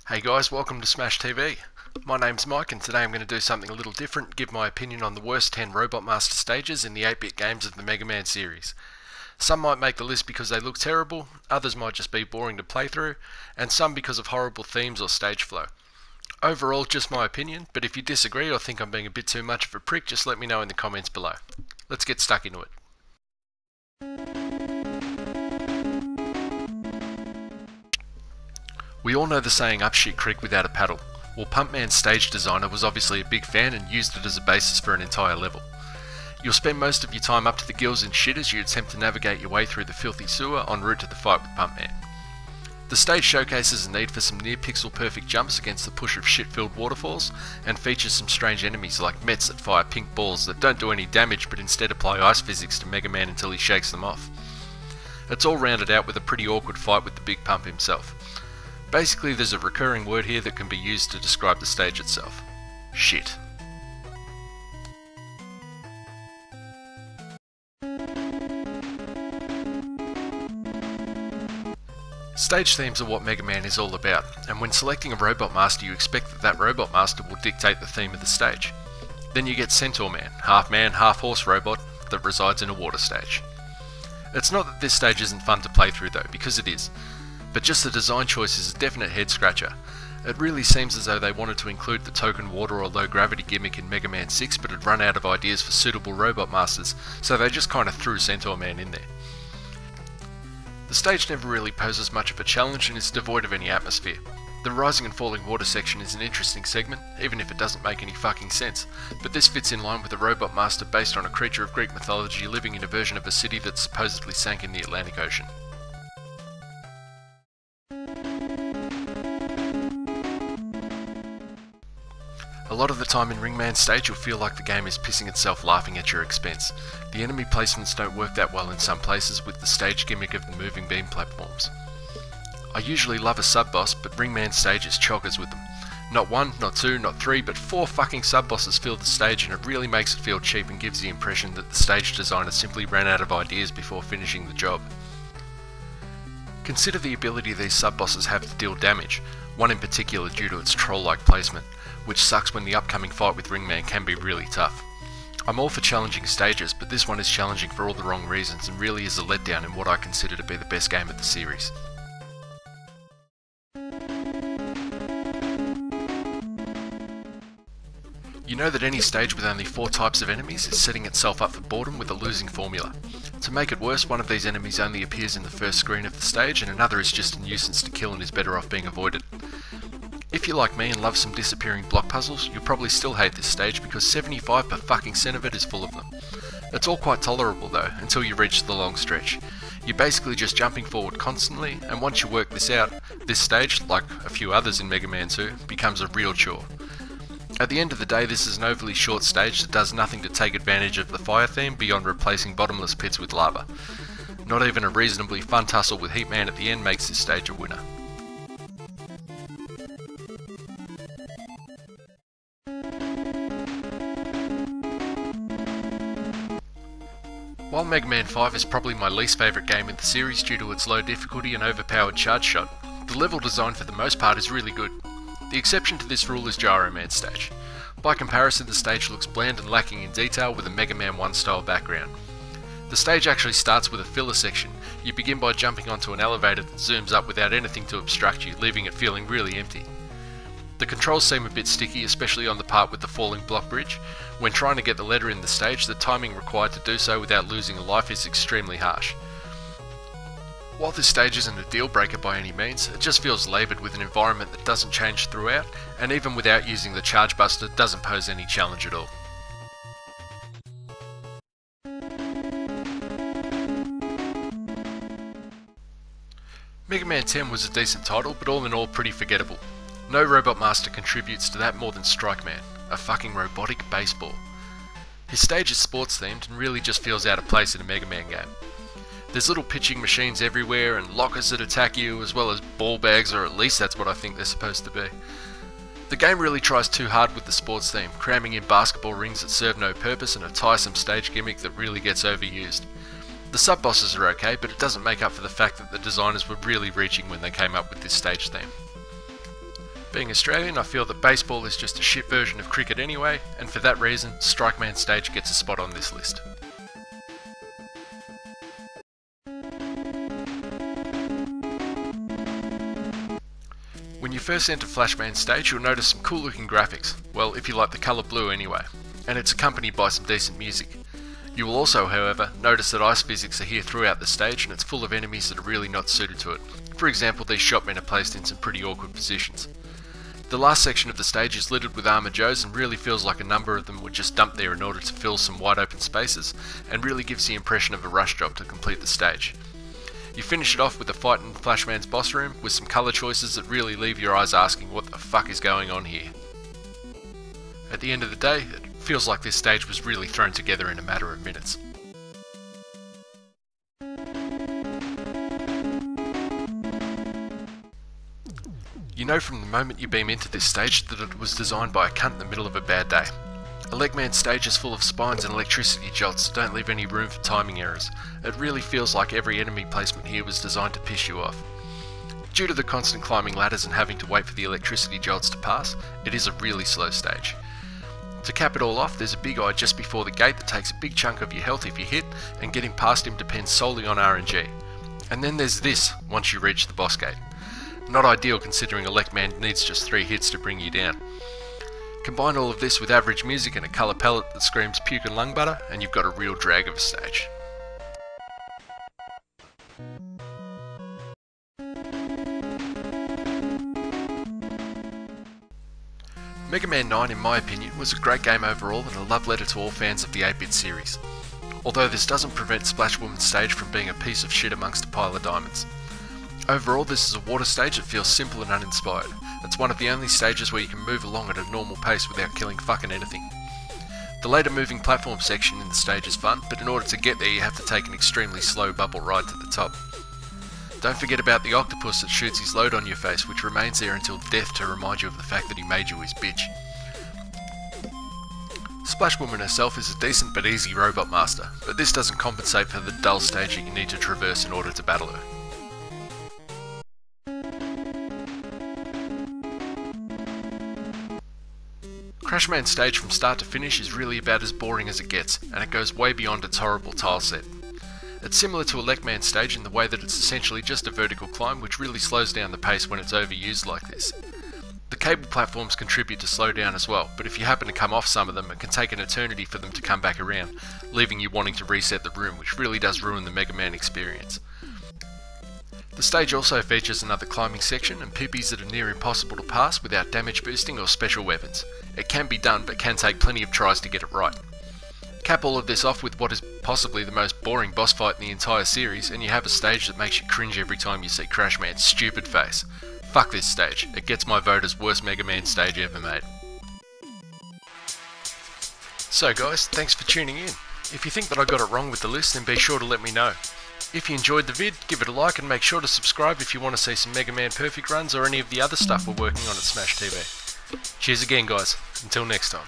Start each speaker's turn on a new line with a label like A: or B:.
A: Hey guys, welcome to Smash TV. My name's Mike and today I'm going to do something a little different, give my opinion on the worst 10 Robot Master stages in the 8-bit games of the Mega Man series. Some might make the list because they look terrible, others might just be boring to play through, and some because of horrible themes or stage flow. Overall, just my opinion, but if you disagree or think I'm being a bit too much of a prick, just let me know in the comments below. Let's get stuck into it. We all know the saying up shit creek without a paddle. Well, Pumpman's stage designer was obviously a big fan and used it as a basis for an entire level. You'll spend most of your time up to the gills in shit as you attempt to navigate your way through the filthy sewer en route to the fight with Pumpman. The stage showcases a need for some near pixel perfect jumps against the push of shit-filled waterfalls, and features some strange enemies like Mets that fire pink balls that don't do any damage but instead apply ice physics to Mega Man until he shakes them off. It's all rounded out with a pretty awkward fight with the Big Pump himself. Basically, there's a recurring word here that can be used to describe the stage itself. Shit. Stage themes are what Mega Man is all about, and when selecting a Robot Master you expect that that Robot Master will dictate the theme of the stage. Then you get Centaur Man, half horse robot that resides in a water stage. It's not that this stage isn't fun to play through though, because it is. But just the design choice is a definite head scratcher. It really seems as though they wanted to include the token water or low gravity gimmick in Mega Man 6 but had run out of ideas for suitable Robot Masters, so they just kinda threw Centaur Man in there. The stage never really poses much of a challenge and is devoid of any atmosphere. The rising and falling water section is an interesting segment, even if it doesn't make any fucking sense, but this fits in line with a Robot Master based on a creature of Greek mythology living in a version of a city that supposedly sank in the Atlantic Ocean. A lot of the time in Ringman's stage you'll feel like the game is pissing itself laughing at your expense. The enemy placements don't work that well in some places with the stage gimmick of the moving beam platforms. I usually love a sub-boss, but Ringman's stage is chockers with them. Not one, not two, not three, but 4 fucking sub-bosses fill the stage, and it really makes it feel cheap and gives the impression that the stage designer simply ran out of ideas before finishing the job. Consider the ability these sub-bosses have to deal damage, one in particular due to its troll-like placement, which sucks when the upcoming fight with Ringman can be really tough. I'm all for challenging stages, but this one is challenging for all the wrong reasons and really is a letdown in what I consider to be the best game of the series. You know that any stage with only 4 types of enemies is setting itself up for boredom with a losing formula. To make it worse, one of these enemies only appears in the first screen of the stage and another is just a nuisance to kill and is better off being avoided. If you're like me and love some disappearing block puzzles, you'll probably still hate this stage because 75% of it is full of them. It's all quite tolerable though, until you reach the long stretch. You're basically just jumping forward constantly, and once you work this out, this stage, like a few others in Mega Man 2, becomes a real chore. At the end of the day, this is an overly short stage that does nothing to take advantage of the fire theme beyond replacing bottomless pits with lava. Not even a reasonably fun tussle with Heat Man at the end makes this stage a winner. While Mega Man 5 is probably my least favourite game in the series due to its low difficulty and overpowered charge shot, the level design for the most part is really good. The exception to this rule is Gyro Man's stage. By comparison, the stage looks bland and lacking in detail with a Mega Man 1 style background. The stage actually starts with a filler section. You begin by jumping onto an elevator that zooms up without anything to obstruct you, leaving it feeling really empty. The controls seem a bit sticky, especially on the part with the falling block bridge. When trying to get the letter in the stage, the timing required to do so without losing a life is extremely harsh. While this stage isn't a deal breaker by any means, it just feels laboured with an environment that doesn't change throughout, and even without using the charge buster, doesn't pose any challenge at all. Mega Man 10 was a decent title, but all in all pretty forgettable. No Robot Master contributes to that more than Strike Man, a fucking robotic baseball. His stage is sports themed and really just feels out of place in a Mega Man game. There's little pitching machines everywhere and lockers that attack you, as well as ball bags, or at least that's what I think they're supposed to be. The game really tries too hard with the sports theme, cramming in basketball rings that serve no purpose and a tiresome stage gimmick that really gets overused. The sub-bosses are okay, but it doesn't make up for the fact that the designers were really reaching when they came up with this stage theme. Being Australian, I feel that baseball is just a shit version of cricket anyway, and for that reason, Strikeman Stage gets a spot on this list. When you first enter Flashman Stage, you'll notice some cool looking graphics, well, if you like the colour blue anyway, and it's accompanied by some decent music. You will also, however, notice that ice physics are here throughout the stage and it's full of enemies that are really not suited to it. For example, these shopmen are placed in some pretty awkward positions. The last section of the stage is littered with Armour Joes and really feels like a number of them were just dumped there in order to fill some wide open spaces, and really gives the impression of a rush job to complete the stage. You finish it off with a fight in Flashman's boss room with some colour choices that really leave your eyes asking what the fuck is going on here. At the end of the day, it feels like this stage was really thrown together in a matter of minutes. You know from the moment you beam into this stage that it was designed by a cunt in the middle of a bad day. ELECMAN Stage is full of spines and electricity jolts that don't leave any room for timing errors. It really feels like every enemy placement here was designed to piss you off. Due to the constant climbing ladders and having to wait for the electricity jolts to pass, it is a really slow stage. To cap it all off, there's a big eye just before the gate that takes a big chunk of your health if you hit, and getting past him depends solely on RNG. And then there's this, once you reach the boss gate. Not ideal considering ELECMAN needs just 3 hits to bring you down. Combine all of this with average music and a colour palette that screams puke and lung butter, and you've got a real drag of a stage. Mega Man 9, in my opinion, was a great game overall and a love letter to all fans of the 8-bit series. Although this doesn't prevent Splash Woman Stage from being a piece of shit amongst a pile of diamonds. Overall, this is a water stage that feels simple and uninspired. It's one of the only stages where you can move along at a normal pace without killing fucking anything. The later moving platform section in the stage is fun, but in order to get there you have to take an extremely slow bubble ride to the top. Don't forget about the octopus that shoots his load on your face, which remains there until death to remind you of the fact that he made you his bitch. Splash Woman herself is a decent but easy robot master, but this doesn't compensate for the dull stage that you need to traverse in order to battle her. Crashman Stage from start to finish is really about as boring as it gets, and it goes way beyond its horrible tile set. It's similar to ELECMAN Stage in the way that it's essentially just a vertical climb which really slows down the pace when it's overused like this. The cable platforms contribute to slow down as well, but if you happen to come off some of them, it can take an eternity for them to come back around, leaving you wanting to reset the room, which really does ruin the Mega Man experience. The stage also features another climbing section and pippies that are near impossible to pass without damage boosting or special weapons. It can be done, but can take plenty of tries to get it right. Cap all of this off with what is possibly the most boring boss fight in the entire series, and you have a stage that makes you cringe every time you see Crashman's stupid face. Fuck this stage, it gets my vote as worst Mega Man stage ever made. So guys, thanks for tuning in. If you think that I got it wrong with the list, then be sure to let me know. If you enjoyed the vid, give it a like and make sure to subscribe if you want to see some Mega Man Perfect runs or any of the other stuff we're working on at Smash TV. Cheers again guys, until next time.